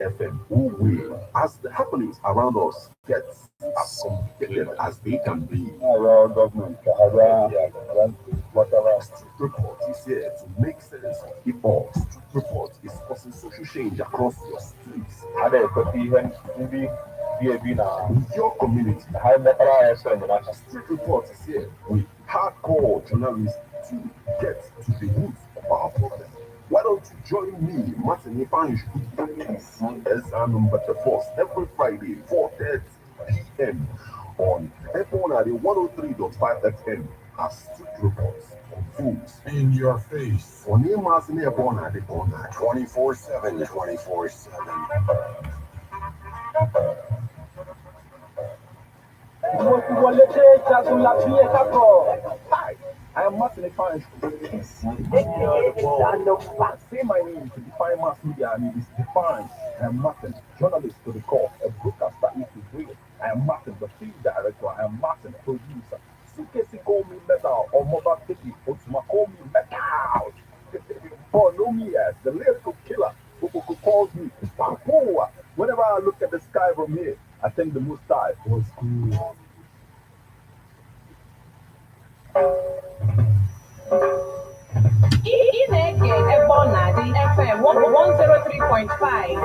FM, who will, as the happenings around us get as complicated as they can be. Our government, whatever. Street Report is here to make sense of it all. Street Report is causing social change across your streets. Ada kopi even maybe be na In your community, high metal so in the Street Report is here with hardcore journalists to get to the root of our problem. Why don't you join me, Martin Ipanish, as Anambra the Force every Friday, 4:30 p.m. on F1 103.5 FM as Street Reports on Fools. In your face. On Emas in Ebona, the corner. 24/7, 24/7. Hi, I am Martin Ipanish. Say my name to define mass media and it is defined. I am Martin, journalist to the core, a broadcaster if you will. I am Martin, the field director. I am Martin, producer. Sukesi call me metal or mobile Tiki, Otsuma call me metal. For no me as the lyrical killer who calls me Papoa. Whenever I look at the sky from here, I think the most high was cool. Ị na-ege ebe ọ na-adị FM 103.5.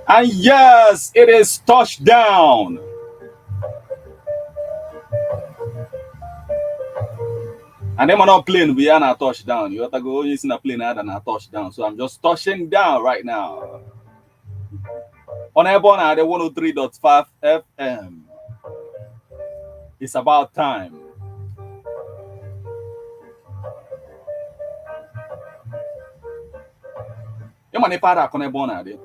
And yes, it is touchdown. And them are not playing, we are not touchdown. You have to go using a plane than a touchdown. So I'm just touching down right now. On Airborne at the 103.5 FM. It's about time. You money para on Airborne at it.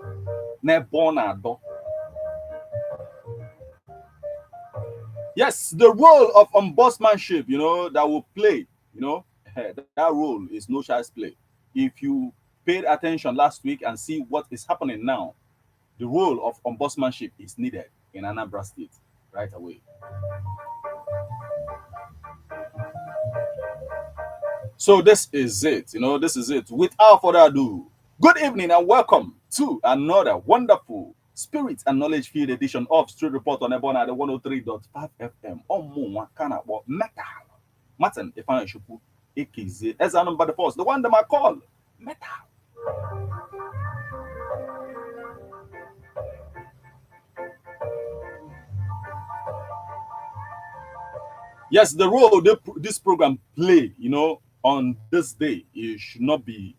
Yes, the role of ombudsmanship, that will play, that role is no child's play. If you paid attention last week and see what is happening now, the role of ombudsmanship is needed in Anambra State right away. So this is it, this is it. Without further ado, good evening and welcome to another wonderful spirit and knowledge field edition of Street Report on Ebona at the 103.5 FM. Metal. Martin, if I should put AKZ as Anambra the Force, the one that I call Metal. Yes, the role this program play, on this day, it should not be,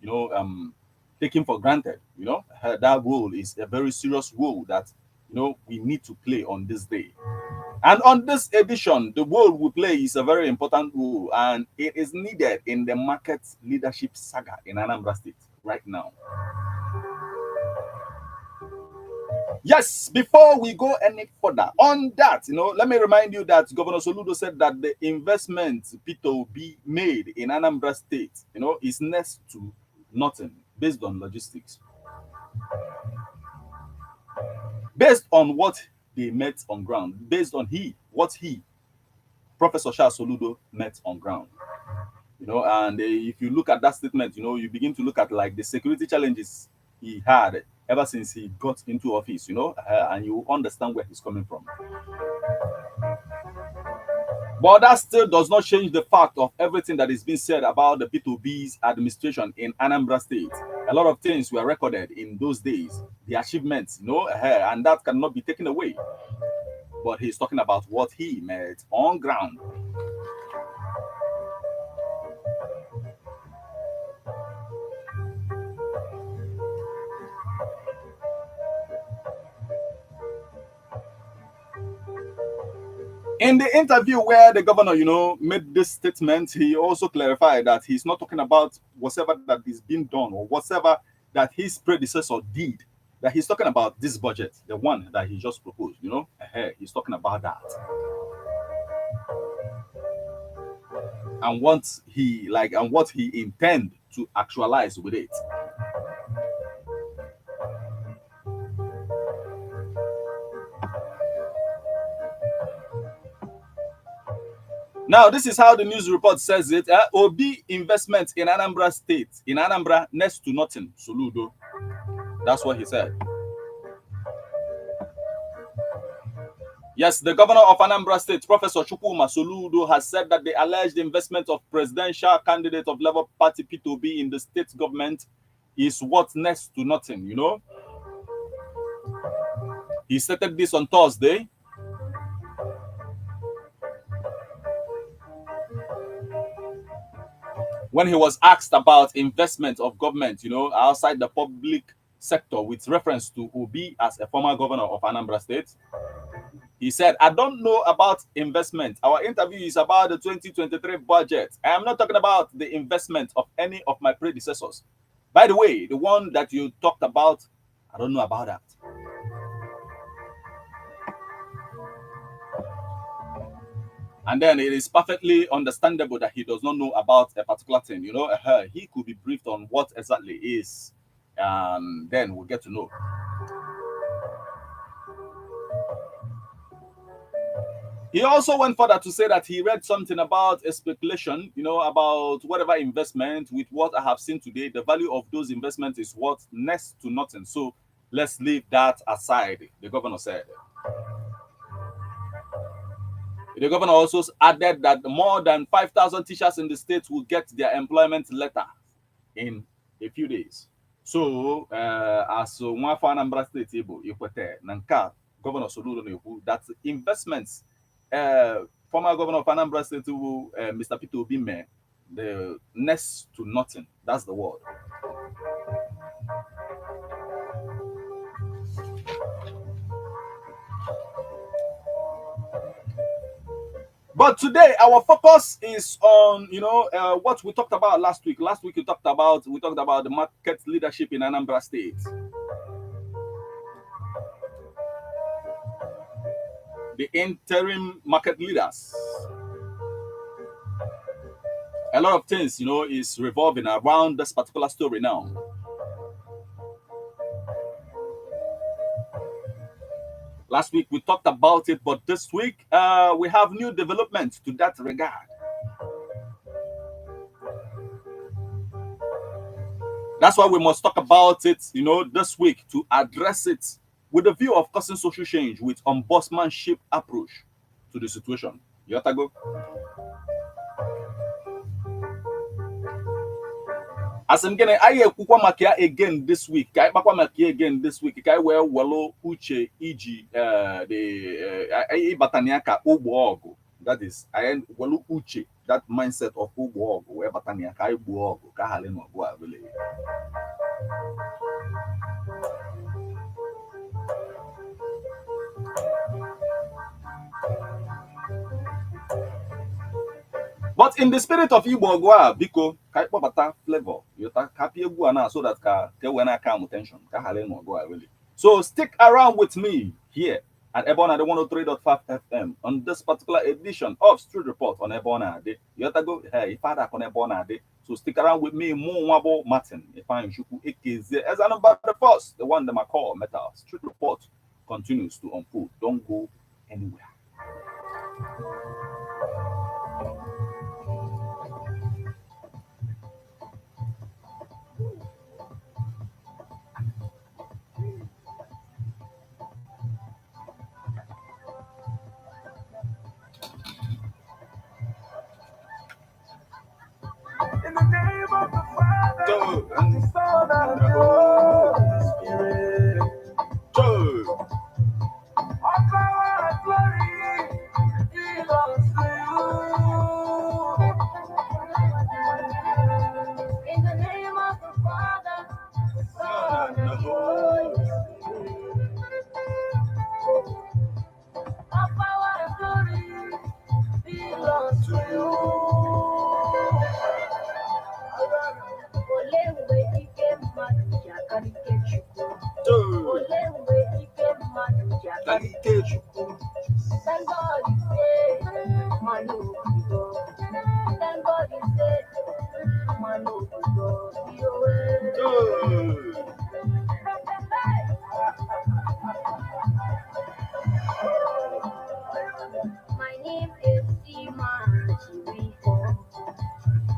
taken for granted. That role is a very serious role that we need to play on this day. And on this edition, the role we play is a very important role, and it is needed in the market leadership saga in Anambra State right now. Yes, before we go any further on that, let me remind you that Governor Soludo said that the investment peterobi made in Anambra State, is next to nothing based on logistics. Based on what they met on ground, based on what Professor Charles Soludo, met on ground. And if you look at that statement, you begin to look at like the security challenges he had ever since he got into office, and you understand where he's coming from. But that still does not change the fact of everything that is being said about the P2B's administration in Anambra State. A lot of things were recorded in those days, the achievements, and that cannot be taken away. But he's talking about what he met on ground. In the interview where the governor, made this statement, he also clarified that he's not talking about whatever that is being done or whatever that his predecessor did that he's talking about this budget, the one that he just proposed, he's talking about that. And what he intend to actualize with it. Now, this is how the news report says it. Obi investment in Anambra State. In Anambra, next to nothing. Soludo. That's what he said. Yes, the governor of Anambra State, Professor Chukwuma Soludo, has said that the alleged investment of presidential candidate of Labour Party peterobi in the state government is worth next to nothing, He stated this on Thursday. When he was asked about investment of government, outside the public sector with reference to Obi as a former governor of Anambra State, he said, I don't know about investment. Our interview is about the 2023 budget. I am not talking about the investment of any of my predecessors. By the way, the one that you talked about, I don't know about that. And then it is perfectly understandable that he does not know about a particular thing. He could be briefed on what exactly is, and then we'll get to know. He also went further to say that he read something about a speculation, about whatever investment. With what I have seen today, the value of those investments is worth next to nothing. So let's leave that aside, the governor said. The governor also added that more than 5,000 teachers in the state will get their employment letter in a few days. So, as one for Anambra State, Governor Soludo, that investments, former governor of Anambra State, Mr. Peterobi, the next to nothing. That's the word. But today, our focus is on, what we talked about last week. Last week, we talked about the market leadership in Anambra State. The interim market leaders. A lot of things, is revolving around this particular story now. Last week we talked about it, but this week we have new developments to that regard. That's why we must talk about it, this week to address it with the view of causing social change with ombudsmanship approach to the situation. Yotago. As I'm getting again this week. Again this week. Walo uche iji the bataniaka ubogo. That is walo uche, that mindset of ubogo where bataniaka ubogo kahalen ogo avele. But in the spirit of Igbo Biko, Kaipobata flavor, you happy so that calm attention. So stick around with me here at Ebona the 103.5 FM on this particular edition of Street Report on Ebona Day. You have to go if I on Ebona Day. So stick around with me, Mwabo Martin. If I am Shuku Ekeze as a number the first, the one that I call Metal. Street Report continues to unfold. Don't go anywhere. In the name of the Father, and the Son, and the Holy Spirit. Thank God he said, man, no go. Thank God he said, man, no go. My name is Seaman Chiriko.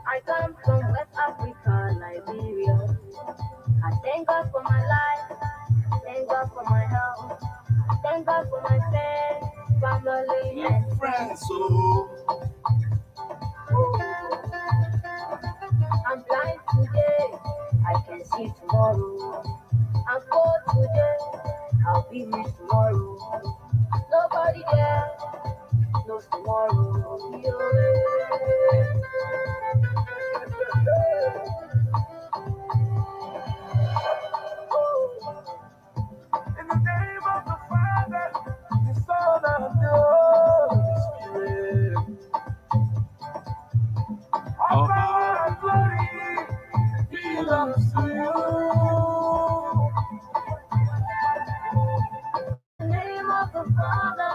I come from West Africa, Liberia. I thank God for my life, thank God for my health, thank God for my friends, family, and friends. So I'm blind today, I can see tomorrow. I'm poor today, I'll be rich tomorrow. Nobody there knows tomorrow. In the name of the Father, the Son, and the Holy Spirit. All power and glory belongs to you. In the name of the Father,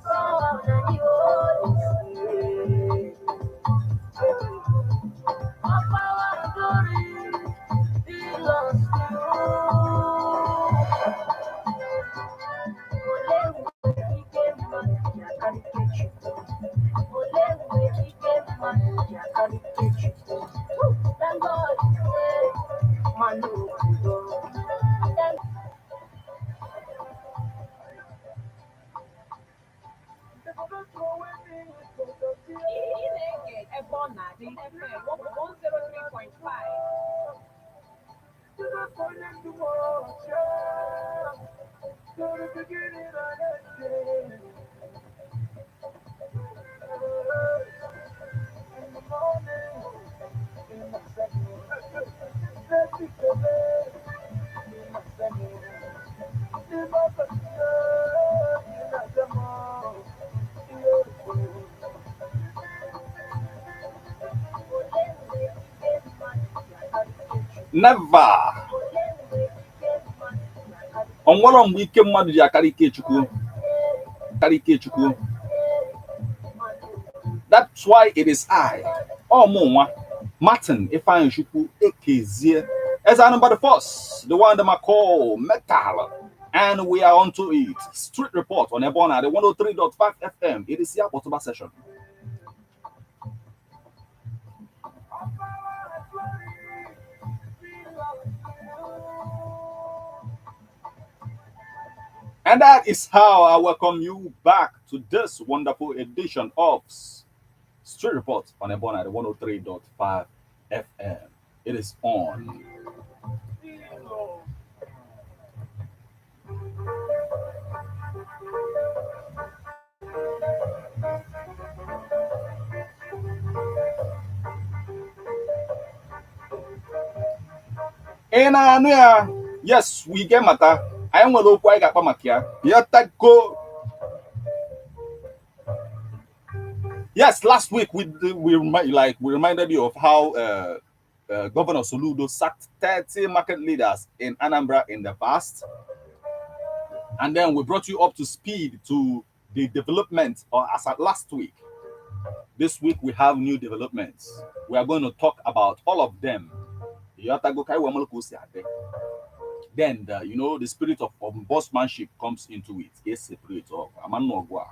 Son, and the Holy Spirit. All power and glory belongs to you. Thank God, man, no go. Ebona, the FM 103.5. never. Onwere mgbe ike mmadụ ji akarị Ikechukwu. That's why it is I, Omonwa, Martin Ifeanyi Chukwu Ekezie, as Anambra the first, the one that I call Metal. And we are on to it. Street report on Ebona, the 103.5 FM. It is here Botoba session. And that is how I welcome you back to this wonderful edition of Street Report on Ebona, the 103.5 FM. It is on. Yes, we get matter. I am going to get makia. Yes, last week we reminded you of how Governor Soludo sacked 30 market leaders in Anambra in the past, and then we brought you up to speed to the development, or as at last week. This week we have new developments. We are going to talk about all of them. Then the spirit of bossmanship comes into it. It's separate of Amanogwa.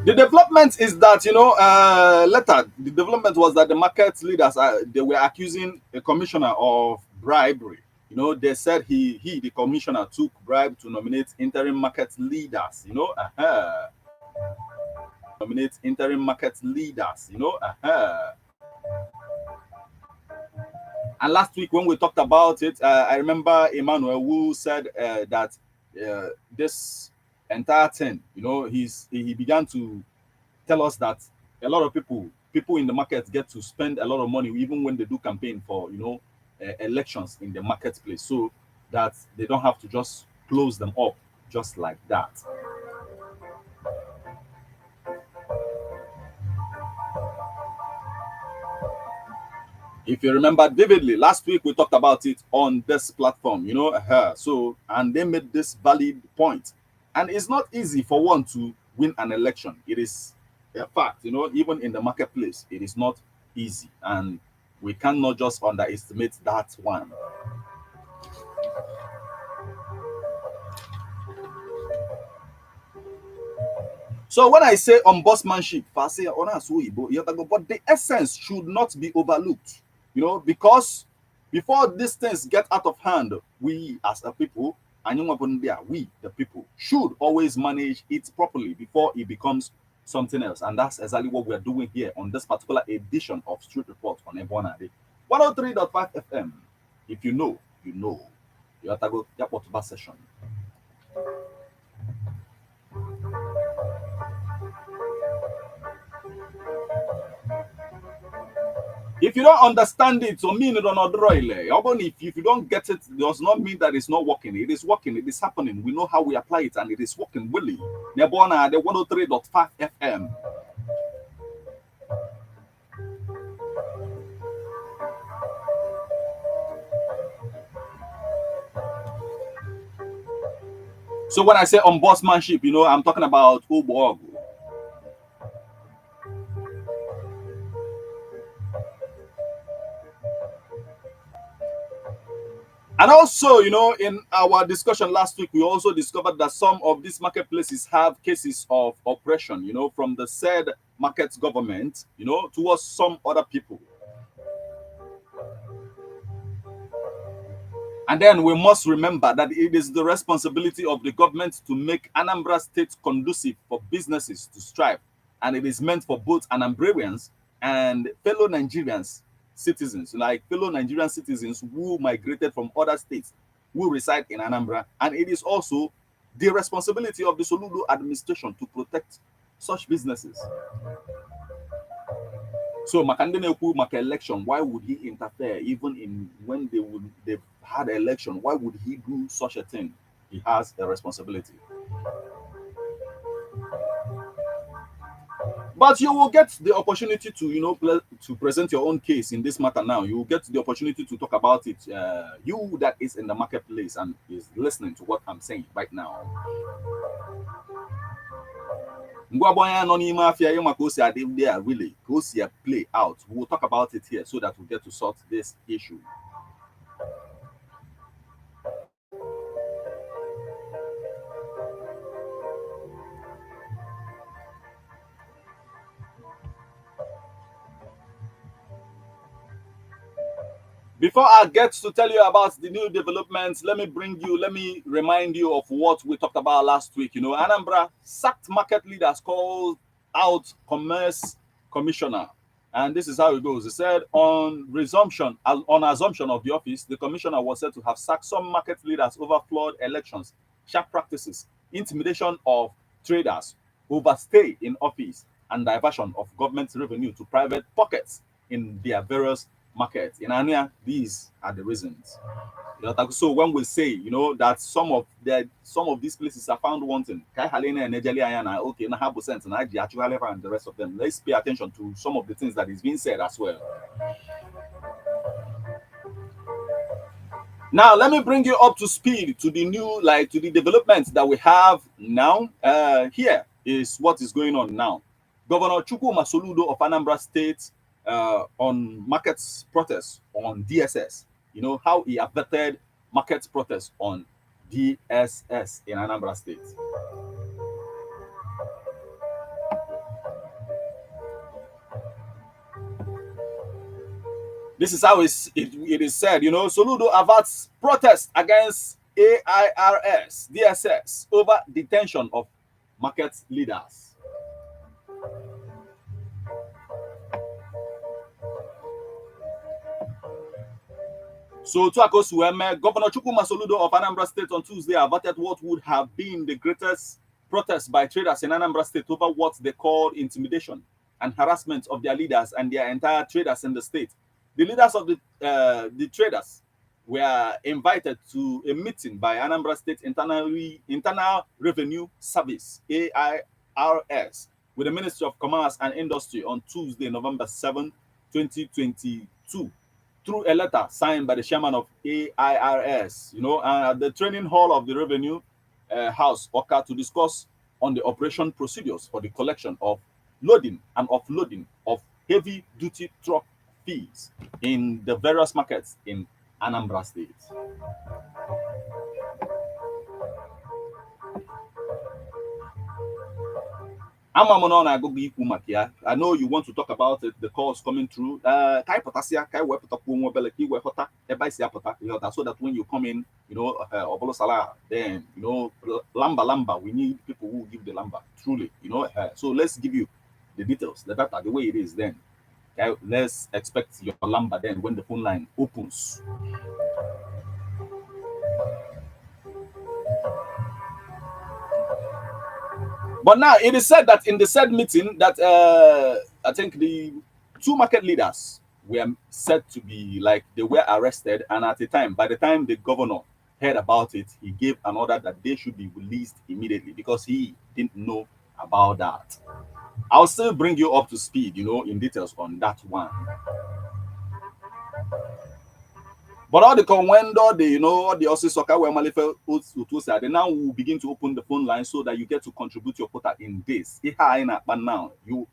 The development is that the development was that the market leaders they were accusing a commissioner of bribery. They said the commissioner took bribe to nominate interim market leaders. Nominate interim market leaders. And last week when we talked about it, I remember Emmanuel who said that this entire thing, he began to tell us that a lot of people in the market get to spend a lot of money even when they do campaign for elections in the marketplace, so that they don't have to just close them up just like that. If you remember vividly, last week we talked about it on this platform, so, and they made this valid point. And it's not easy for one to win an election. It is a fact, even in the marketplace, it is not easy. And we cannot just underestimate that one. So when I say ombudsmanship, but the essence should not be overlooked, because before these things get out of hand, we as a people, we the people, should always manage it properly before it becomes something else. And that's exactly what we're doing here on this particular edition of Street Report on Ebona Day. 103.5 FM. If you know, you know. You have to go to session. If you don't understand it, so mean it or not, even if you don't get it, it does not mean that it's not working. It is working, it is happening. We know how we apply it, and it is working really. Nebona, the 103.5 FM. So when I say ombudsmanship, I'm talking about Ubo. And also, in our discussion last week, we also discovered that some of these marketplaces have cases of oppression, from the said market government, towards some other people. And then we must remember that it is the responsibility of the government to make Anambra State conducive for businesses to strive. And it is meant for both Anambrarians and fellow Nigerians citizens, like fellow Nigerian citizens who migrated from other states, who reside in Anambra. And it is also the responsibility of the Soludo administration to protect such businesses. So Makandeneku Maka election, why would he interfere even in when they've had an election? Why would he do such a thing? He has a responsibility. But you will get the opportunity to, to present your own case in this matter now. You will get the opportunity to talk about it. You that is in the marketplace and is listening to what I'm saying right now. Really, play out. We'll talk about it here so that we get to sort this issue. Before I get to tell you about the new developments, let me remind you of what we talked about last week. Anambra sacked market leaders, called out commerce commissioner. And this is how it goes. It said on assumption of the office, the commissioner was said to have sacked some market leaders over flawed elections, sharp practices, intimidation of traders, overstay in office, and diversion of government revenue to private pockets in their various markets. In Ania, these are the reasons. So when we say, that some of these places are found wanting, okay, and the rest of them, let's pay attention to some of the things that is being said as well. Now, let me bring you up to speed to the new, to the developments that we have now. Here is what is going on now. Governor Soludo of Anambra State, on markets protests on DSS, how he averted market protests on DSS in Anambra State. This is how it is said, Soludo averts protests against AIRS, DSS over detention of market leaders. So, Governor Soludo of Anambra State on Tuesday averted what would have been the greatest protest by traders in Anambra State over what they called intimidation and harassment of their leaders and their entire traders in the state. The leaders of the traders were invited to a meeting by Anambra State Internal Revenue Service (AIRS) with the Ministry of Commerce and Industry on Tuesday, November 7, 2022, through a letter signed by the chairman of AIRS, at the training hall of the Revenue House, Oka, to discuss on the operation procedures for the collection of loading and offloading of heavy duty truck fees in the various markets in Anambra State. I know you want to talk about it, the calls coming through. So that when you come in, then lamba, we need people who give the lamba truly, so let's give you the details, the data, the way it is. Then let's expect your lamba then when the phone line opens. But now it is said that in the said meeting that I think the two market leaders were said to be like they were arrested, and at the time, by the time the governor heard about it, he gave an order that they should be released immediately because he didn't know about that. I'll still bring you up to speed, in details on that one. But all the conwendo, all the also soccer where Malife they now will begin to open the phone line so that you get to contribute your quota in this. But now you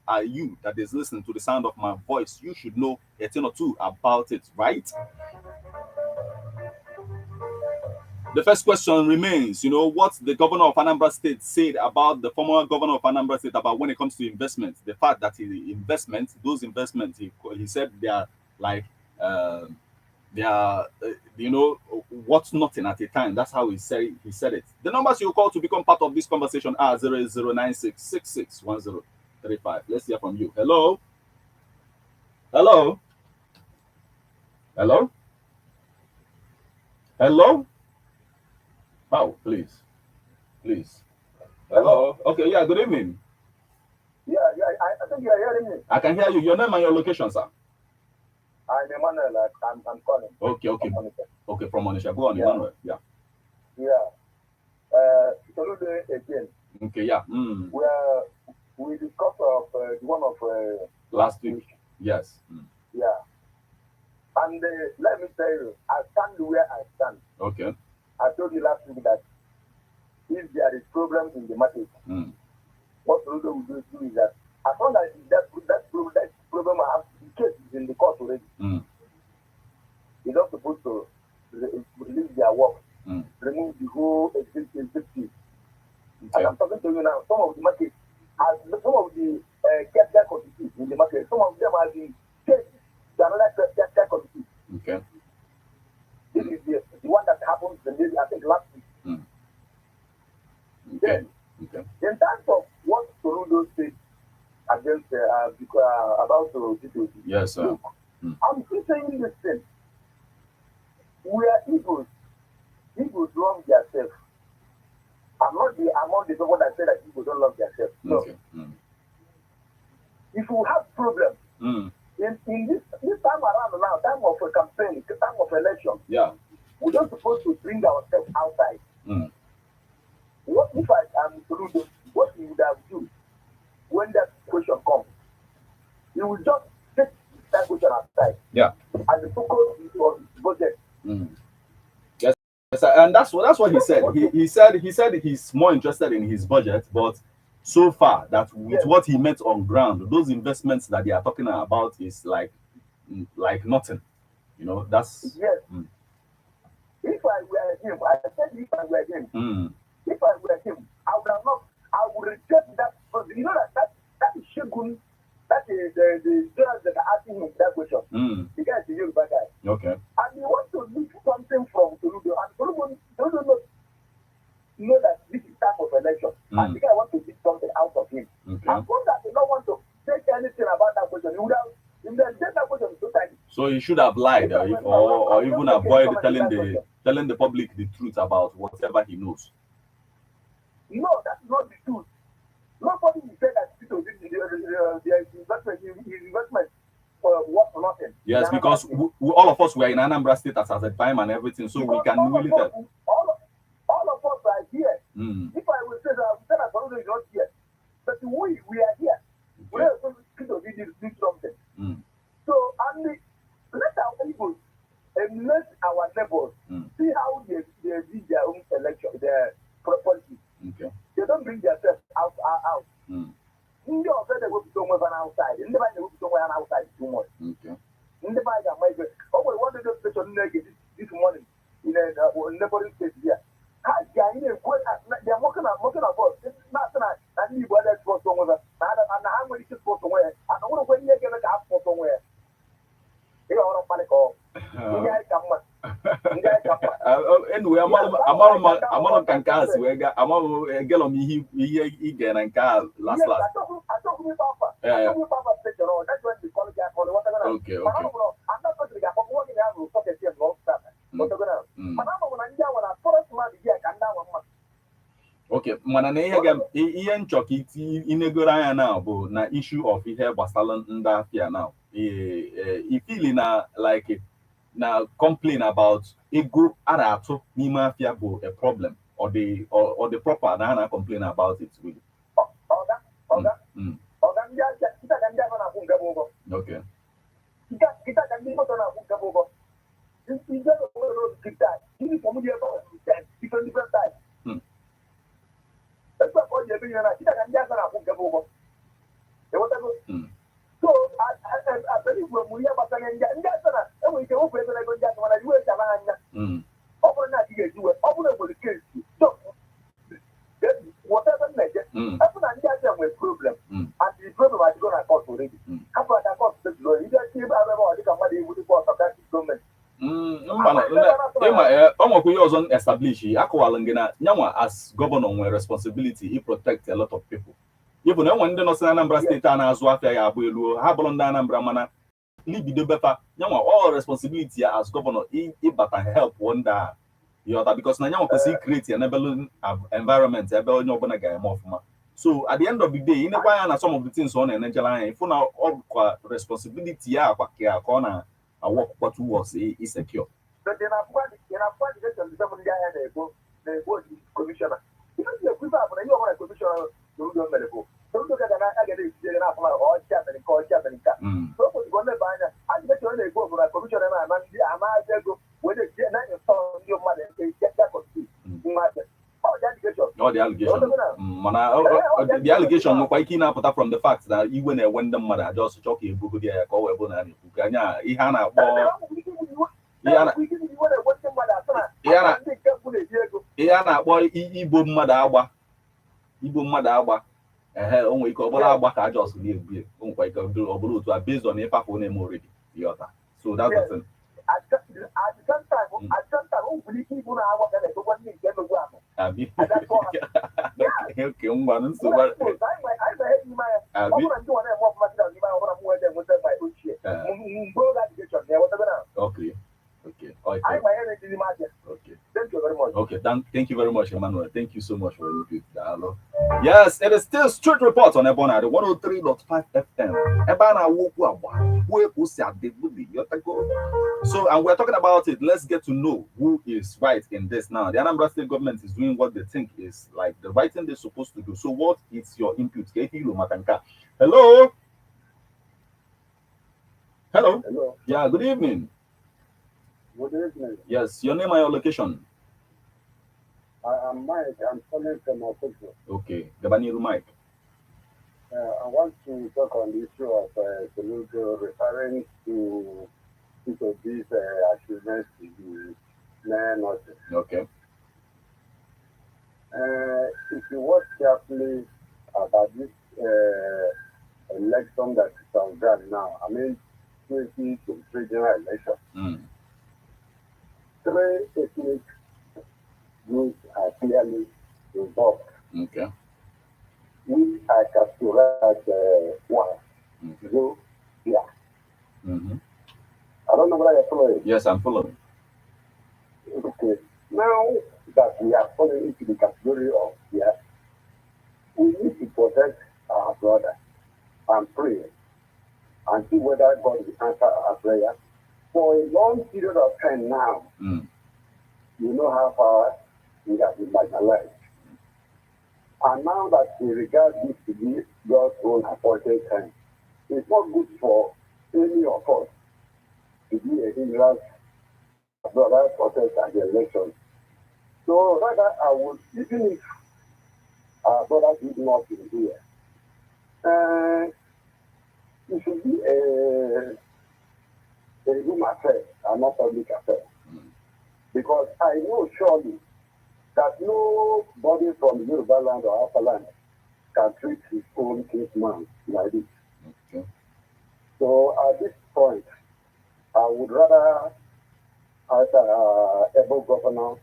that is listening to the sound of my voice, you should know a thing or two about it, right? The first question remains, what the governor of Anambra State said about the former governor of Anambra State about when it comes to investments. The fact that those investments, he said they are like they are what's nothing at a time. That's how he said it. The numbers you call to become part of this conversation are 08096661035. Let's hear from you. Hello. Oh, please. Hello. Okay, yeah, good evening. Yeah, I think you are hearing me. I can hear you. Your name and your location, sir. I'm Emmanuel. I'm calling. Okay. Okay, from Onisha. Go on, Yeah. Emmanuel. Yeah. Soludo again. Okay, yeah. We discussed of one of Last week. Yes. Yeah. And let me tell you, I stand where I stand. Okay. I told you last week that if there is problems in the market, what Soludo will do is that as long as that problem has the case is in the court already, they're not supposed to release their work, remove the whole executive. Okay. And I'm talking to you now, some of the market, some of the capital committees in the market, some of them are the changed to another capital committee. Okay. This is the one that happened, I think, last week. Okay. In terms of what Soludo said against about Tito, Yes, sir. look, I'm still saying this thing. We are Igbos. Igbos love themselves. I'm not among the people that say that Igbos don't love themselves. No. Okay. If you have problems, in this time around now, time of a campaign, time of election, Yeah. we're not supposed to bring ourselves outside. What if I am Soludo? What he would have done when that question comes? He will just take that question aside. Yeah. And the focus is on his budget. Yes, and that's what he said. He said he's more interested in his budget, but so far that with what he met on ground, those investments that they are talking about is like nothing. That's yes. If I were him, I said if I were him, if I were him, I would reject that. Because you know that is Shogun, that is the journalists that are asking him that question. The guy is a young guy. Okay. And he wants to leak something from Soludo, and Soludo know that this is time of election, and the guy wants to get something out of him. Okay. And so that they don't want to say anything about that question, he would have said that question so time. So he should have lied, or even avoid telling the public the truth about whatever he knows. No, that's not the truth. Nobody will say that Tito did his investment for what for nothing. Yes, because all of us were in Anambra State at the time and everything, so we can really tell. All of us are here. If I will say that, I will say that Soludo is not here. But we are here. We are supposed to do something. So, let our people and let our neighbors see how they do their own election, their property. Okay. They don't bring themselves out. In the other, they will be somewhere outside. In the mind, they will be somewhere outside too much. Okay. In the mind, I might go, oh, we want to do special this morning in a neighboring state here. They are mocking of us. It's not that I need what that's for somewhere. And I'm going to for somewhere. I don't know when you're going to ask for somewhere. They are all panic. Anyway, I'm can cast we got I'm get on me he again and car last. I talk with Papa. I talk with Papa picture. That's when the college are calling. Okay. I'm not going to get up working out with pocket here long stuff. What's going on? But I'm when I first man here can down. Okay, mana na ihe nchọka iti inegoro anya now bụ na issue of ihe gbasara ndị afia now. I feel na like na complain about ego a na-atụ n'ime afia bụ a problem or the proper na complain about it really. Okay. Different types. That's why all you're doing now. So I believe when we have a and we can open the when I do it, open that you do it, open up with the kids. So whatever measure, open and get them with problem. And the problem is going to cause already. After that cause the glory, you just keep everybody with the force of that government. Establish as governor with responsibility he protect a lot of people. Even when the Anambra State and as Anambra mana all responsibility as governor but help one day because create an environment so at the end of the day, some of the things on an if you now all responsibility I work what was is secure. So then I've got the commissioner. You know, the people are a commissioner to do medical. So look at I get it all chat and call chat and cat. So for the one that I get you on the go for a commissioner, I'm go when they get your mother, they get that for you. The allegation. The allegation no quite apart from the fact that even when the mother just choking book there call Ebona Ihana boy Ibo mother agba onwe ike ọbụla agba ka just na-egbu onwe ike ọbụla otu a based on ife afọ na-eme already so that's the thing. At some time, we need people now what they want me to get the work. Okay, one so what okay. Okay. Thank you very much. Okay, thank you very much, Emmanuel. Thank you so much for your good dialogue. Yes, it is still Street Report on Ebona, the 103.5 FM. Ebona So, and we're talking about it. Let's get to know who is right in this now. The Anambra State government is doing what they think is like the right thing they're supposed to do. So, what is your input? Hello? Hello? Hello. Yeah, good evening. Good evening. Yes, your name and your location. I am Mike. I'm calling from Soludo. Okay, Gabaniru Mike. I want to talk on the issue of Soludo referring to these achievements to the man. Okay. If you watch carefully about this election that is on ground now, I mean, 2023 general election. 3 ethnic groups are clearly involved. Okay. We are categorized one. So, yeah. I don't know whether you're following. Yes, I'm following. Okay. Now that we are falling into the category of yeah, we need to protect our brother and pray and see whether God will alive. And now that we regard this to be God's own appointed time, it's not good for any of us to be a hindrance to brothers protest at the election. So rather, I would, even if our brothers did not be here, it should be a room affair and not public affair. Because I know surely that nobody from Yoruba land or Upper land can treat his own kinsman like this. Okay. So at this point, I would rather ask able governor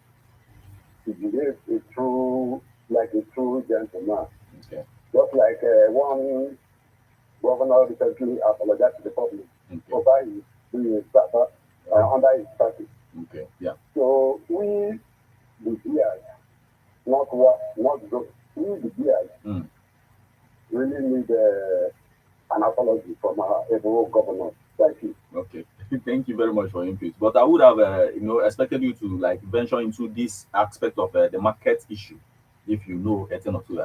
to behave like a true gentleman. Okay. Just like one governor recently apologized to the public over his doing his under his party. Okay. Yeah. So we, the bears, not those, we the bears, really need an apology from our able governor. Thank you. Okay. Thank you very much for your input. But I would have, expected you to like venture into this aspect of the market issue, if you know anything or two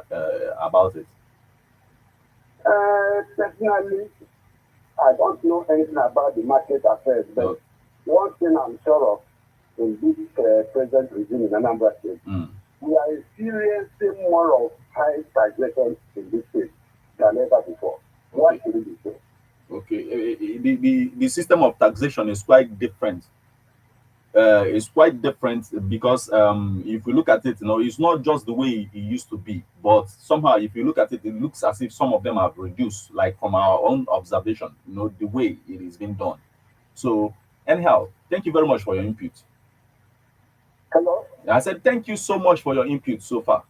about it. Personally, I don't know anything about the market affairs, but one thing I'm sure of in this present regime in Anambra State, we are experiencing more of high taxation in this state than ever before. Why should it be so? Okay, the system of taxation is quite different. It's quite different because if you look at it, it's not just the way it used to be, but somehow if you look at it, it looks as if some of them have reduced, like from our own observation, the way it is being done. So anyhow, thank you very much for your input. Hello? I said thank you so much for your input so far.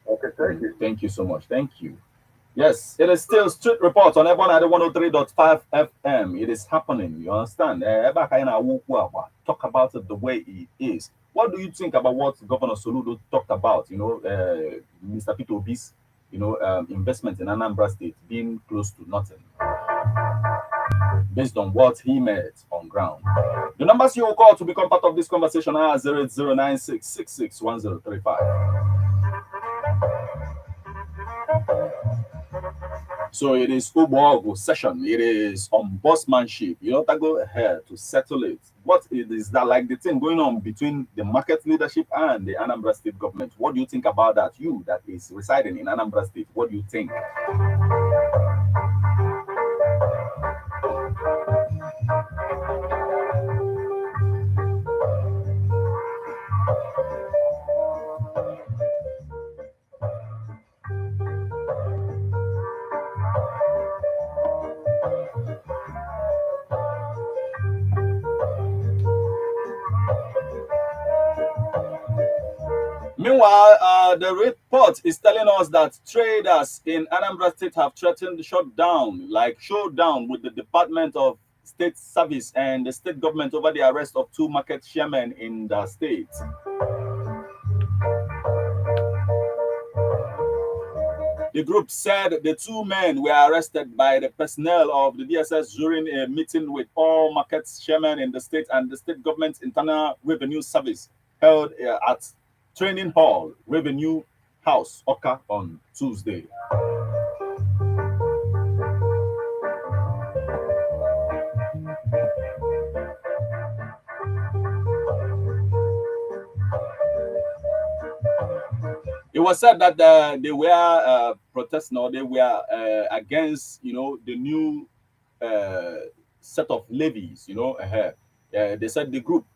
Okay, thank you. Thank you so much. Thank you. Yes, it is still Street Report on Ebon at 103.5 FM. It is happening. You understand? Talk about it the way it is. What do you think about what Governor Soludo talked about? Mr. Peterobi's, investment in Anambra State being close to nothing, based on what he met on ground. The numbers you will call to become part of this conversation are 08096661035. So it is Ubogo session. It is ombudsmanship. You don't go ahead to settle it. What is that like the thing going on between the market leadership and the Anambra State government? What do you think about that? You that is residing in Anambra State, what do you think? Meanwhile, the report is telling us that traders in Anambra State have threatened showdown with the Department of State Service and the state government over the arrest of 2 market chairmen in the state. The group said the 2 men were arrested by the personnel of the DSS during a meeting with all market chairmen in the state and the state government's internal revenue service held at Training Hall, Revenue House, Oka, on Tuesday. It was said that they were protesting, or they were against, the new set of levies. They said the group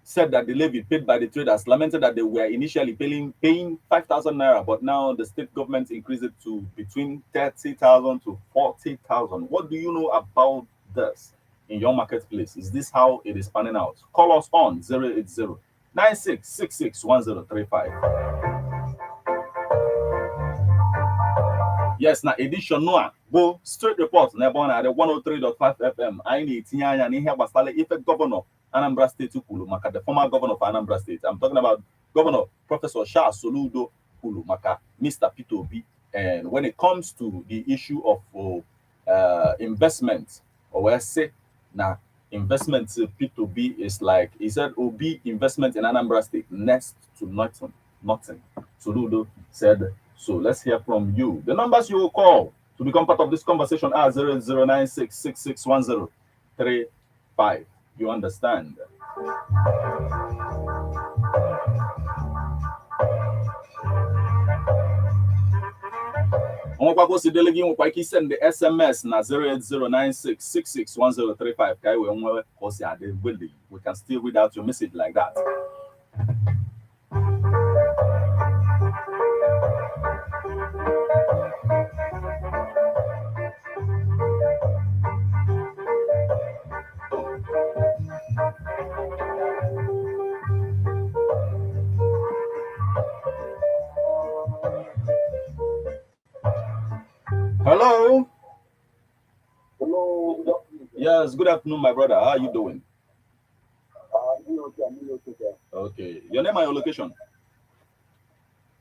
said that the levy paid by the traders lamented that they were initially paying 5,000 naira, but now the state government increased it to between 30,000 to 40,000. What do you know about this in your marketplace? Is this how it is panning out? Call us on 080-9666-1035. Yes, na edition Noah go Street Report na ebe na 103.5 FM. I na-etinye anya n'ihe gbasara ife governor Anambra State kwuru maka the former governor of Anambra State. I'm talking about Governor Professor Soludo kwuru maka Mr. Peterobi. And when it comes to the issue of investment, or I say na investment Peterobi is like, he said Obi investment in Anambra State next to nothing. nothing. Soludo said so. Let's hear from you. The numbers you will call to become part of this conversation are 0096661035. You understand? Onwekwa si dele gị nwekwa ike isend the SMS na 08096661035 ka anyị wee nwee ka o si adị we can still read out your message like that. Hello. Hello. Yes, good afternoon, my brother. How are you doing? Okay. Your name and your location?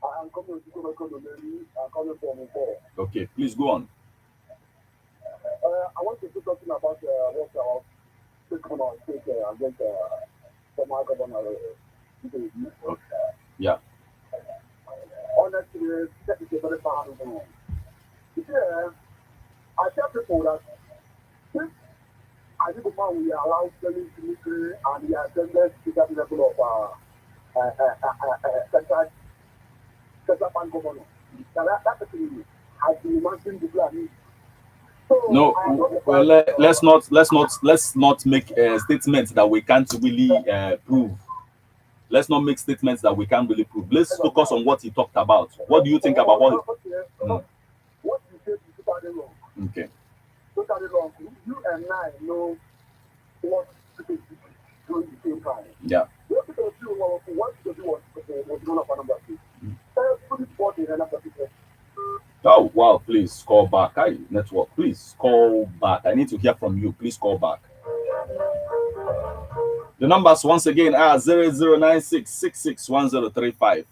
I'm coming from Nicole. Okay, please go on. I want to say something about what our governor said against former governor. Okay. Yeah. Honestly, that is a very bad thing. I tell people that if I think we are allowed selling military and we are attended to that level of central bank governor, that thing has been imagined the plan. No, well, let's not make statements that we can't really prove. Let's not make statements that we can't really prove. Let's focus on what he talked about. What do you think about what? What you said is totally wrong. Okay. Totally wrong. You and I know what people do at the same time. Yeah. What people do was one of Anambra State. Put it forward in Anambra State. Oh wow! Please call back. Hi, network. Please call back. I need to hear from you. Please call back. The numbers once again are 0096661035.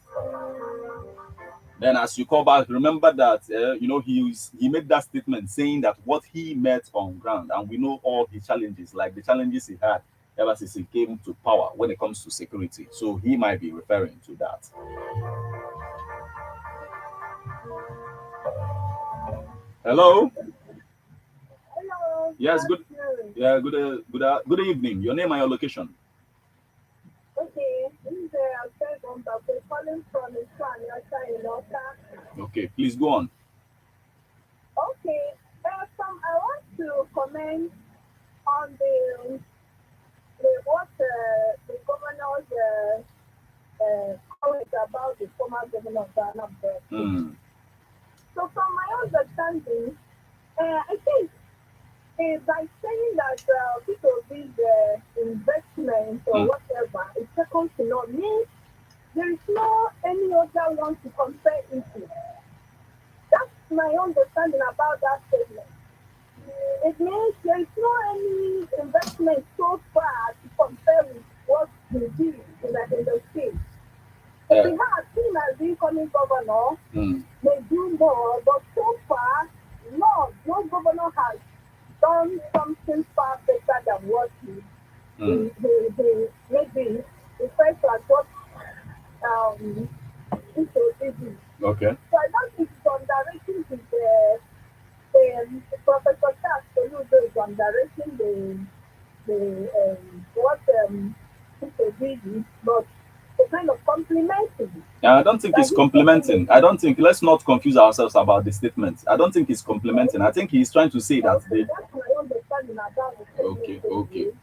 Then, as you call back, remember that he made that statement saying that what he met on ground, and we know all the challenges, like the challenges he had ever since he came to power when it comes to security. So he might be referring to that. Hello. Hello. Yes. Good. Yeah. Good evening. Your name and your location. Okay. This is calling from Okay. Please go on. Okay. I want to comment on the governor's comment about the former governor of Anambra. So from my understanding, I think by saying that people with investment or whatever is second to none means there is no any other one to compare it to. That's my understanding about that statement. It means there is no any investment so far to compare with what we did in the state. We have seen as the incoming governor may do more, but so far, no governor has done something far better than what he maybe referred to as what he should do. Okay. So I don't think it's underrating Professor Soludo is underrating what he should do, but kind of complimenting. I don't think he's complimenting. Let's not confuse ourselves about the statement. I don't think he's complimenting. I think he's trying to say that That's my understanding about the statement.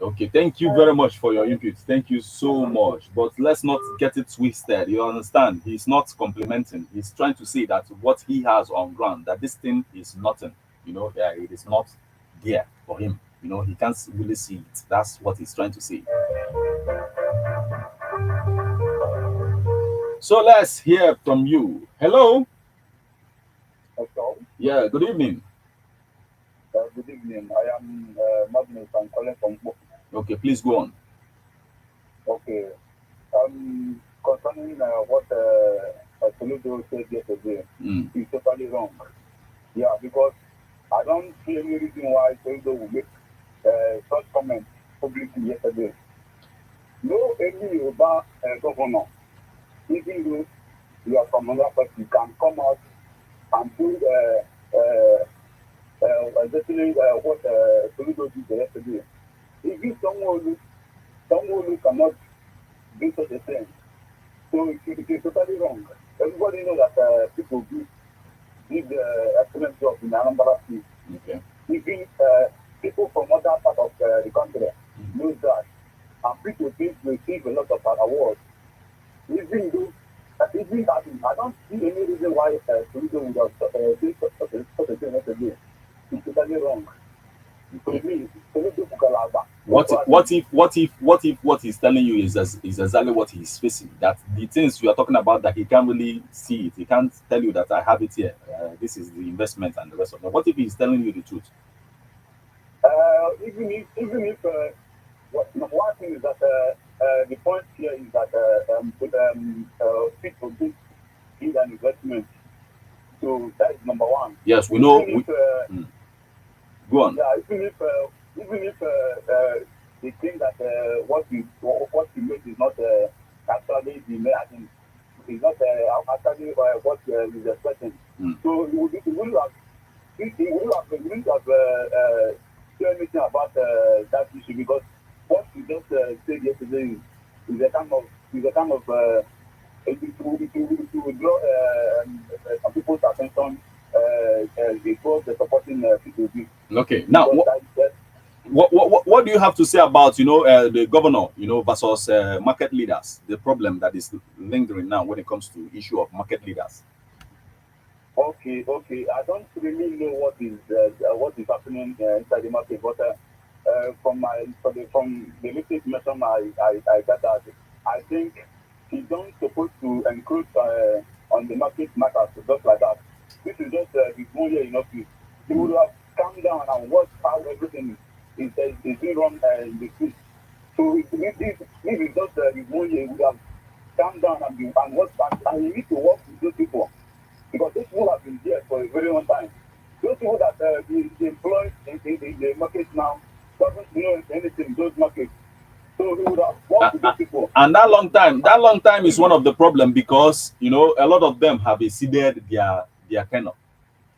Okay. Thank you very much for your input. Thank you so much. But let's not get it twisted. You understand? He's not complimenting. He's trying to say that what he has on ground, that this thing is nothing. It is not there for him. He can't really see it. That's what he's trying to say. So let's hear from you. Hello. Hello. Yeah, good evening. Good evening. I am Magnus. I'm calling from. Okay, please go on. Okay. Concerning what Soludo said yesterday, is totally wrong. Yeah, because I don't see any reason why Soludo will make such comments publicly yesterday. No any Yoruba governor Even though you are from another country, you can come out and do definitely what Soludo did yesterday. If someone who cannot do such a thing, so it is totally wrong. Everybody knows that people did excellent job in Anambra State. Okay. Even people from other part of the country knows that, and people did receive a lot of awards. Even though, even that, I don't see any reason why Soludo would have did such a thing yesterday. It's totally wrong. Okay. To me, Soludo Bukalaba. What he's telling you is exactly what he's facing. That the things you are talking about, that he can't really see it. He can't tell you that I have it here. This is the investment and the rest of it. What if he's telling you the truth? Even if one thing is that the point here is that people do need an investment. So that is number one. Yes, we know. Even if, Go on. yeah, even if they think that what you make is not actually the main, I think is not actually what is expecting. So you will have say anything about that issue, because what you just said yesterday is a kind of it will draw some people's attention before the supporting people. Okay, now what do you have to say about the governor versus market leaders, the problem that is lingering now when it comes to issue of market leaders? Okay. I don't really know what is happening inside the market, but from the little information I gathered, I think he don't supposed to encroach on the market matters just like that. This is just his one year in office. He would have calmed down and watched how everything is being run in the street. So this is just his one year. He would have calmed down and watched, and he needs to work with those people, because those people have been there for a very long time. Those people that he employs in the market now doesn't know anything in those markets. So he would have worked with those people. And that long time is one of the problem, because a lot of them have exceeded their tenure,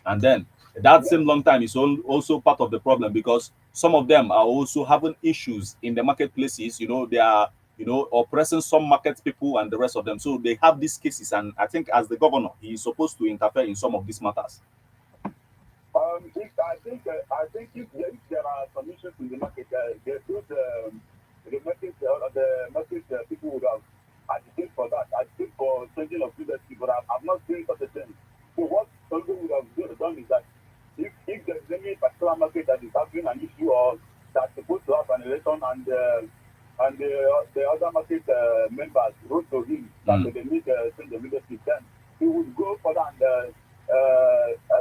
and then that same long time is also part of the problem, because some of them are also having issues in the marketplaces. They are oppressing some market people and the rest of them. So they have these cases, and I think as the governor, he is supposed to interfere in some of these matters. I think if there are some issues in the market, the market people would have agitated for that, agitated for changing of leadership, but I've not seen such a thing. So what somebody would have done is that if there's any particular market that is having an issue, or that's supposed to have an election, and the other market members wrote to him that they need change the leadership, then he would go further and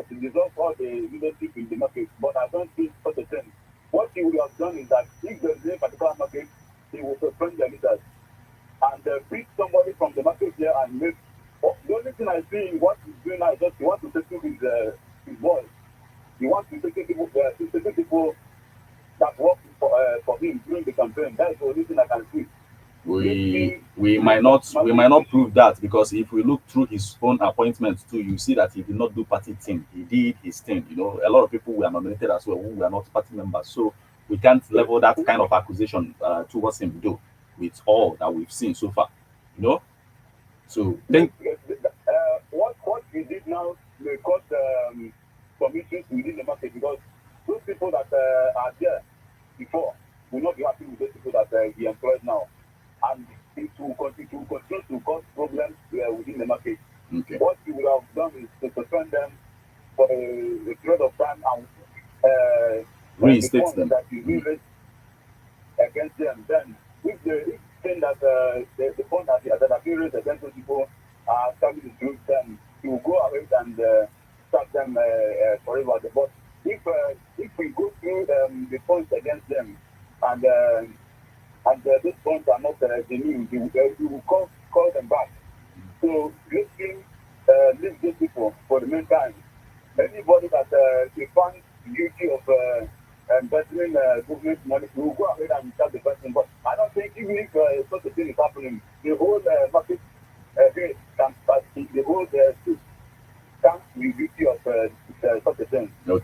to dissolve all the leadership in the market. But I don't see such a thing. What he would have done is that if there's any particular market, he would suspend the leaders and pick somebody from the market here and make. The only thing I see in what he's doing now is just he wants to take his voice. He wants to take people that work for him during the campaign. That is the only thing I can see. We might not prove that, because if we look through his own appointments too, you see that he did not do party thing. He did his thing. A lot of people were nominated as well who were not party members. So we can't level that kind of accusation towards him, though, with all that we've seen so far. So think what he did now may cause some issues within the market, because those people that are there before will not be happy with those people that he employs now, and it will continue to cause problems within the market. Okay. What he would have done is to suspend them for a period of time and reinstate them that you raised against them. Then if they think that the fund that have been raised against those people are starting to do, then he will go ahead and start them forever. But if we go through the funds against them and these funds are not genuine, we will call them back. So leave these people for the meantime. Anybody that they find guilty of embezzling government money, we will go ahead and charge the person. But I don't think, even if such a thing is happening, the whole market being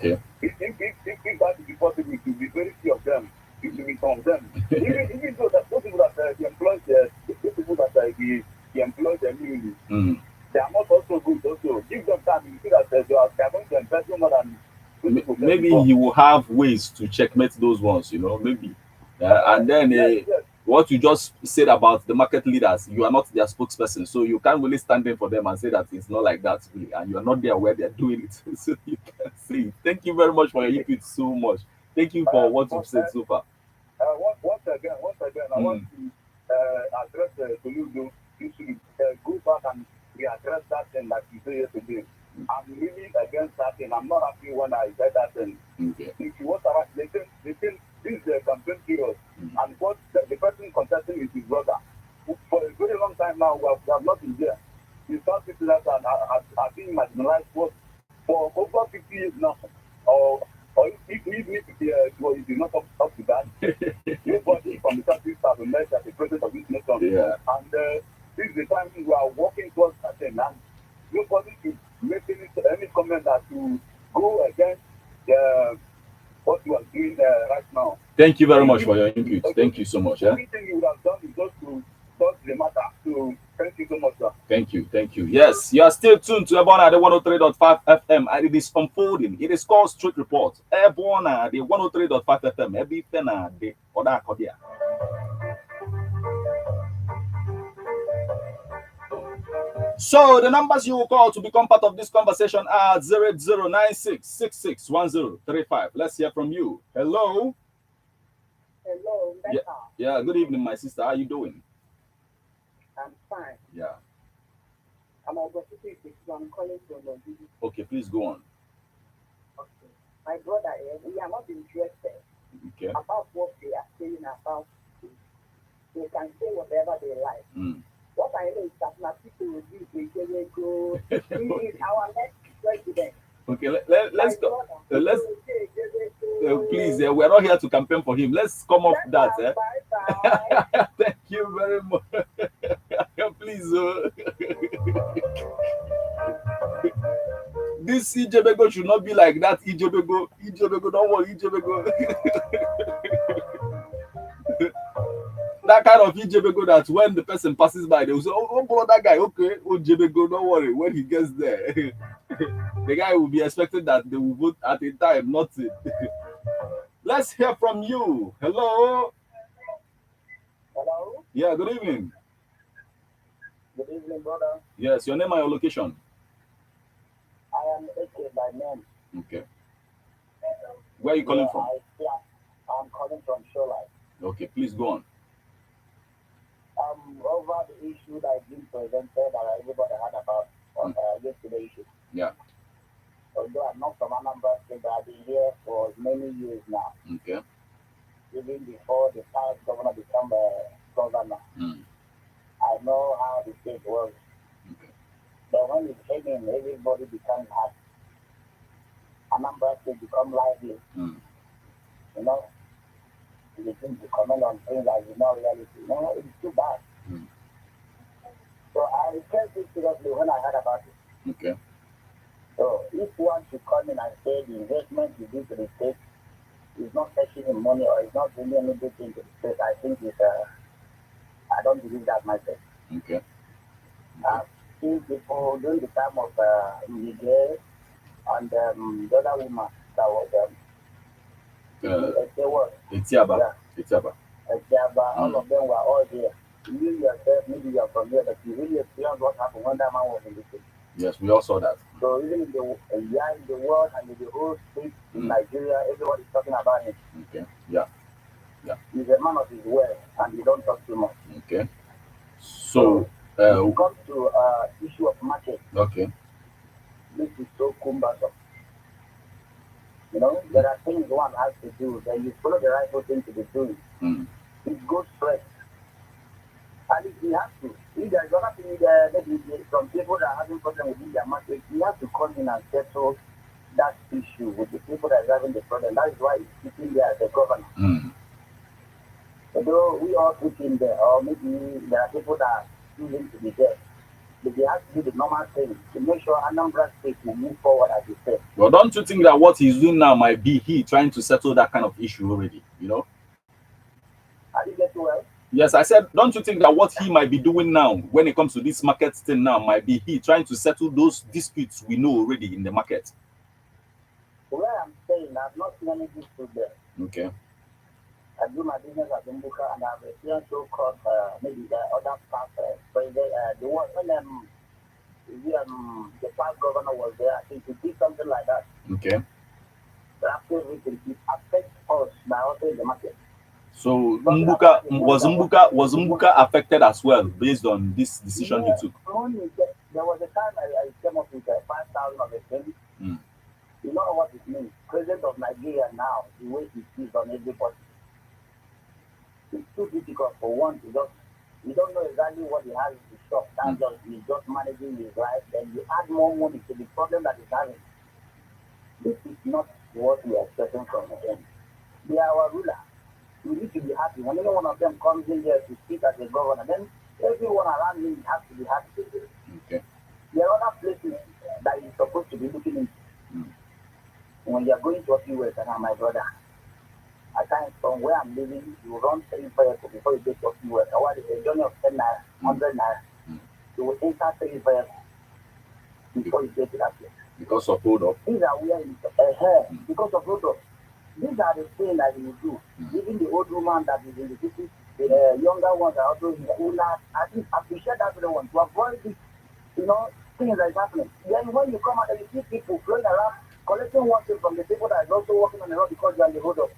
Okay. If that is possible, it will be very few of them. It will be some of them. Even though that those people that the employ those people that the employ them newly, they are not also good. Also, give them time. You see that they are going to invest more than maybe he will have ways to checkmate those ones, you know, maybe. And then yes. what you just said about the market leaders, you are not their spokesperson, so you can't really stand in for them and say that it's not like that, really, and you are not there where they're doing it. So you can say it. Thank you very much for your input so much. Thank you for what you've said so far. Once again, I want to address Soludo. You should go back and readdress that thing like you said yesterday. I'm really against that thing. I'm not happy when I said that thing. Okay. If you want to they think this is a campaign period, and what the person contesting is his brother. For a very long time now, we have not been there. The South citizens are being marginalized for over 50 years now. Or if it is not up to that, nobody from the country have emerged as the president of this nation. Yeah. And this is the time we are working towards that thing. And nobody should make any comment that to go against what you are doing right now. Thank you very much for your input. Thank you so much. Everything you would have done is just to solve the matter. So thank you so much, sir. Thank you. Yes, you are still tuned to Airborne at the 103.5 FM, and it is unfolding. It is called Street Report. Airborne at the 103.5 FM. Every penna the other Kodia. So the numbers you will call to become part of this conversation are 0096661035. Let's hear from you. Hello. Hello. Yeah. Good evening, my sister. How are you doing? I'm fine. Yeah. I'm I'm calling from Nigeria. Okay, please go on. Okay. My brother, we are not interested about what they are saying about. They can say whatever they like. What I know is that people will do go. He is our next president. Okay, let's go. Please, we're not here to campaign for him. Let's come off that. Bye. Thank you very much. Please. This Ijebego should not be like that. Ijebego, don't worry, Ijebego. That kind of Ijebego that when the person passes by, they will say, oh, bro, that guy, okay, oh, Ijebego, don't worry. When he gets there, the guy will be expecting that they will vote at a time, nothing. Let's hear from you. Hello. Hello. Yeah, good evening. Good evening, brother. Yes, your name and your location. I am AK by name. Okay. Where are you calling from? I'm calling from Shoreline. Okay, please go on. Over the issue that has been presented that everybody had about yesterday issue. Yeah. Although I'm not from Anambra State, but I've been here for many years now. Okay. Even before the past governor became governor. I know how the state works. Okay. But when it came in, everybody became happy. Anambra State become lively. You know? You think to comment on things that is not reality. No, it's too bad. So I felt it seriously when I heard about it. Okay. So if one should come in and say the investment you do to the state is not fetching in money or is not bringing any good thing to the state, I think it's I don't believe that myself. Okay. I've seen people during the time of Miguel and the other woman that was Etiaba. All of them were all there. You yourself, maybe you're from here, but you really experienced what happened when that man was in the state. Yes, we all saw that. So even in the world and in the whole state in Nigeria, everybody's talking about him. Okay. Yeah. He's a man of his word and he don't talk too much. Okay. So when it comes to issue of market, okay. this is so cumbersome. You know, there are things one has to do. Then you follow the right thing to be doing. It goes straight. And if he has to, if there's other thing maybe from people that are having problem within their market, he has to come in and settle that issue with the people that are having the problem. That is why he's sitting there as a governor. Although we all put him there, or maybe there are people that choose him to be there. But they have to do the normal thing to make sure Anambra State will move forward as you said. Well, don't you think that what he's doing now might be he trying to settle that kind of issue already? You know. I didn't get you well. Yes, I said, don't you think that what he might be doing now, when it comes to this market thing now, might be he trying to settle those disputes we know already in the market? Where I'm saying, I've not seen any dispute there. Okay. I do my business at Mbuka and I've experienced so-called maybe the other staff, but the one when the past governor was there, I think he did something like that. Okay. But after it affects us by also in the market. So was Mbuka affected as well based on this decision he took? There was a time I came up with 5,000 of a thing. You know what it means? President of Nigeria now, the way he sees on everybody. It's too difficult for one to just, you don't know exactly what he has in the shop. That's just, he's just managing his life. Then you add more money to the problem that he's having. This is not what we are expecting from him. They are our ruler. We need to be happy. When any one of them comes in here to speak as a governor, then everyone around him has to be happy. Okay. There are other places that you're supposed to be looking into. When you're going to work, and my brother, I can't, from where I'm living, you run 3 vehicles before you get to work. While it's a journey of 10 naira, 100 naira, you will enter 3 vehicles before you get to that place. Because of hold up. These are where you because of hold up. These are the things that you do. Even the old woman that is in the city, the younger ones are also in the older. At least appreciate that one to avoid this, things that is happening. Then when you come out and you see people flowing around, collecting one thing from the people that is also working on the road because they are in the hold up.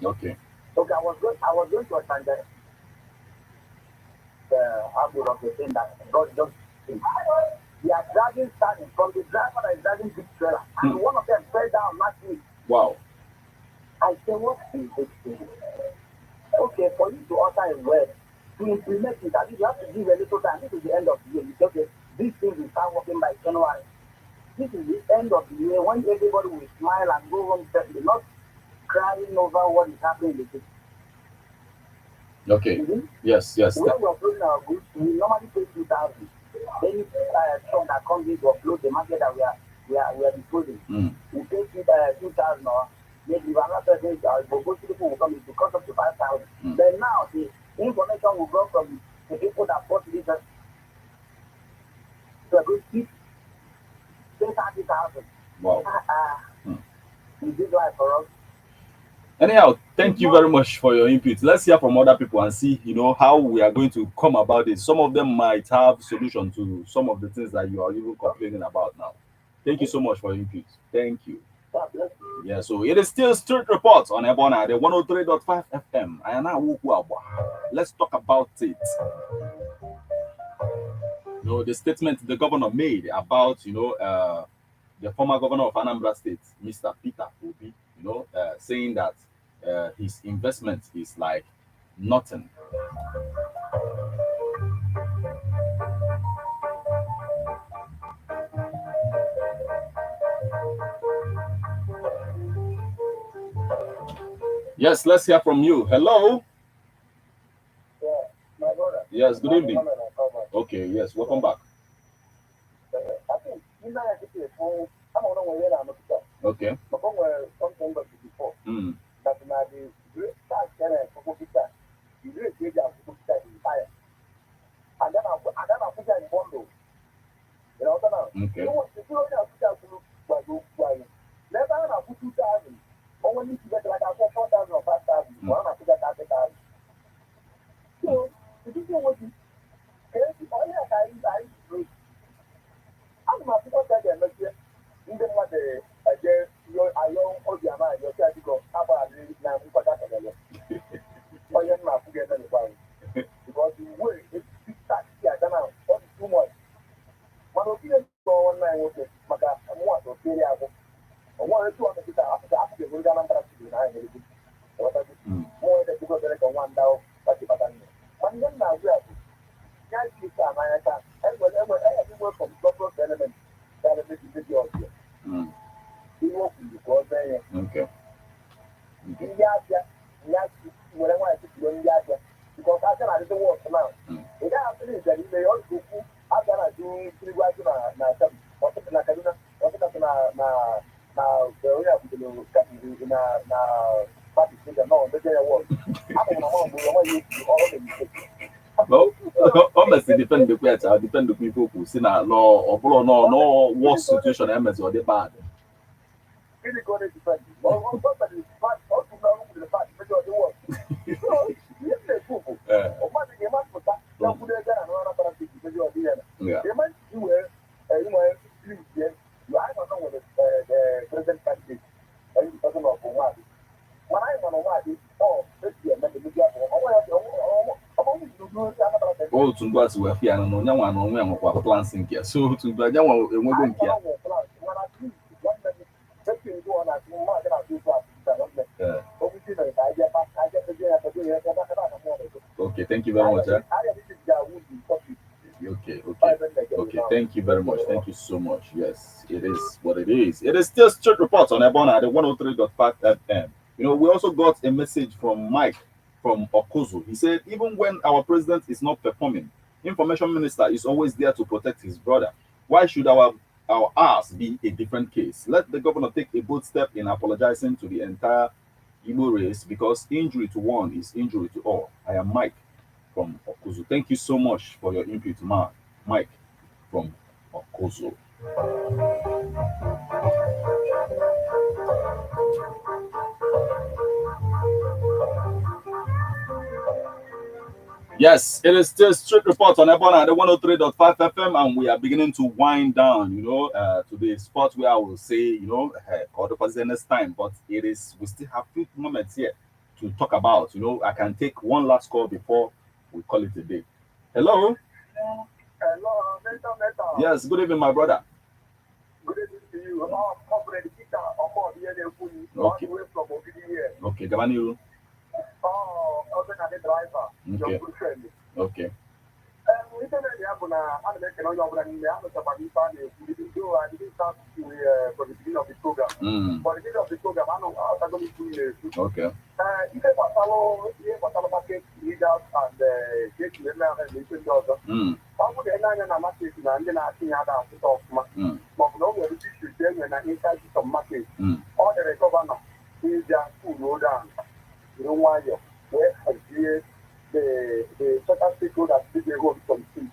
Okay. Okay, I was going to attend the output of the thing that God just did. They are dragging starting from the driver that is driving big trailer, and one of them fell down last week. Wow. I say, what is this thing? Okay, for you to utter a word, to implement it, I think you have to give a little time. This is the end of the year. You say, okay, these things will start working by January. This is the end of the year when everybody will smile and go home safely, not crying over what is happening in the city. Okay. Yes. When we upload our goods, we normally pay 2,000. Any truck that comes in to upload the market that we are disposing, we pay 2,000 or maybe another person, people will come in to cost up to 5,000. Then now the information will go from the people that bought this to a good 30,000. Wow. Is this life for us? Anyhow, thank you very much for your input. Let's hear from other people and see, how we are going to come about it. Some of them might have solution to some of the things that you are even complaining about now. Thank you so much for your input. Thank you. Yeah, so it is still Street Reports on Ebona, the 103.5 FM. I am now. Let's talk about it. The statement the governor made about, the former governor of Anambra State, Mr. Peterobi, saying that his investment is like nothing. Yes, let's hear from you. Hello. Yeah, my brother. Yes, good evening. Okay, yes, welcome back. Okay. depend the question, depend the people who see na law or no worse situation MS or the bad. Really going to defend you. One person is bad, all to know the fact that you're the worst. So, you say, people, or what they must put that, don't put it down, or another thing, because you're the end. They might do it, please, yes. You I don't know what the president candidate, and you doesn't know for what. When I want to watch it, oh, this year, let me get oh, to go to a piano, no one on what plans in here. So to go down and we're going here. Okay, thank you very much. Okay, thank you very much. Thank you so much. Yes, it is what it is. It is still Street Reports on Ebona at the 103.5 FM. You know, we also got a message from Mike from Okozo. He said, even when our president is not performing, information minister is always there to protect his brother. Why should our ours be a different case? Let the governor take a bold step in apologizing to the entire Igbo race, because injury to one is injury to all. I am Mike from Okozo. Thank you so much for your input, Mike from Okozo. Yes, it is still Street Report on Ebona at the 103.5 FM, and we are beginning to wind down, to the spot where I will say, call the president next time, but we still have few moments here to talk about. I can take one last call before we call it a day. Hello? Hello, Meta. Yes, good evening, my brother. Good evening to you. Okay. Okay, Gavaniru. Oh, I was a driver. Okay. Okay. We don't have I didn't start for the beginning of the program. For the beginning of the program, I know I'm going to 2 years. Okay. If I follow market leaders and get to the nation daughter, I would have market and then I think I have to talk. But no, we're to when I inside some market. All the governor is their food roll down. You know why you're where I see the social stakeholders did the road from sea.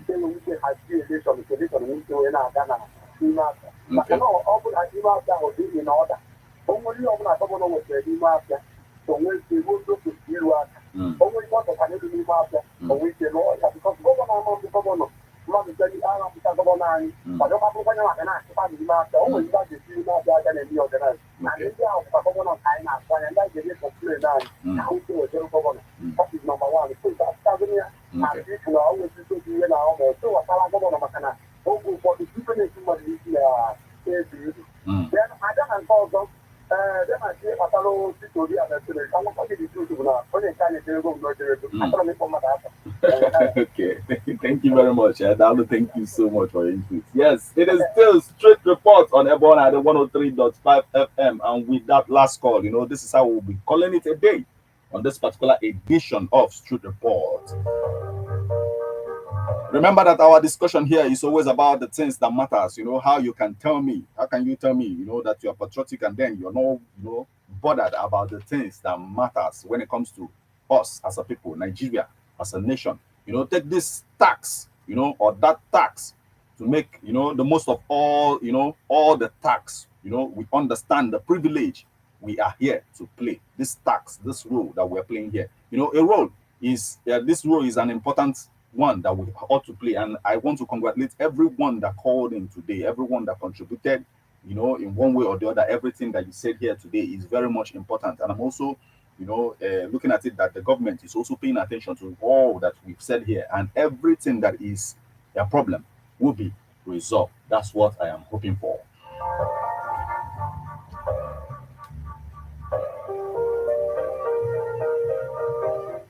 They will say, I see a nation, we do in our Ghana. But I know, open at you out there will be in order. Only open at someone with the master. So when we will look to you out, only what the Canadian master, or we say, Lord, because governor, not to tell you, I don't have governor, but don't have to ask the master, only that the few master than any organized. And if you have a governor, I know, and I get it for free now. How to a governor? That is number one. So that's Tanzania. And people are always to be in our home. So I don't know Makana. Oh, for the people in somebody then I don't call them. Then I say, Patalo, Tito, I'm not going to do it now. When they can't go, okay, thank you very much. Dalu, thank you so much for your input. Yes, it is still Street Report on Ebona at the 103.5 FM. And with that last call, this is how we'll be calling it a day on this particular edition of Street Report. Remember that our discussion here is always about the things that matters. How you can tell me, how can you tell me, that you're patriotic and then you're not, bothered about the things that matters when it comes to us as a people, Nigeria as a nation. Take this tax, or that tax to make, the most of all, all the tax, we understand the privilege we are here to play. This tax, this role that we're playing here, a role is, this role is an important one that we ought to play. And I want to congratulate everyone that called in today, everyone that contributed, in one way or the other. Everything that you said here today is very much important. And I'm also, looking at it that the government is also paying attention to all that we've said here, and everything that is a problem will be resolved. That's what I am hoping for.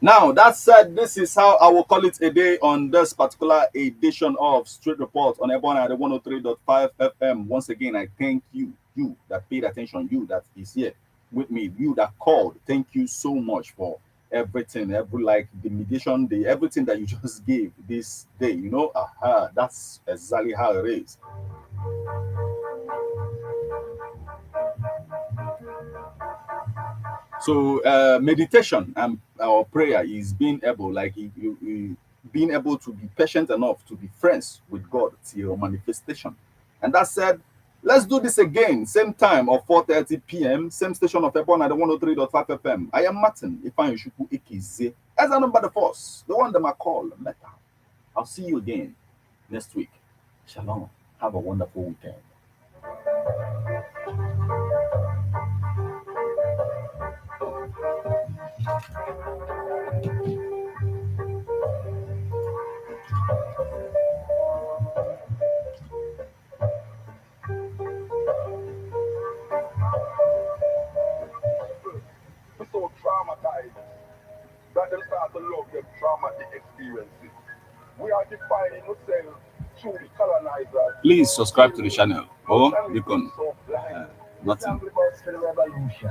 Now, that said, this is how I will call it a day on this particular edition of Street Report on Ebona at the 103.5 FM. Once again, I thank you that paid attention, you that is here with me, you that called. Thank you so much for everything, the mediation, everything that you just gave this day. That's exactly how it is. So meditation and our prayer is being able, being able to be patient enough to be friends with God till manifestation. And that said, let's do this again, same time of 4:30 p.m., same station of Ebon at the 103.5 FM. I am Martin Ifeanyushuku Ikize, as Anambra the Force, the one that I call Meta. I'll see you again next week. Shalom. Have a wonderful weekend. So traumatized that they start to love them traumatic experiences. We are defining ourselves through the colonizers. Please subscribe to the channel. Oh, Beacon. Nothing. The revolution.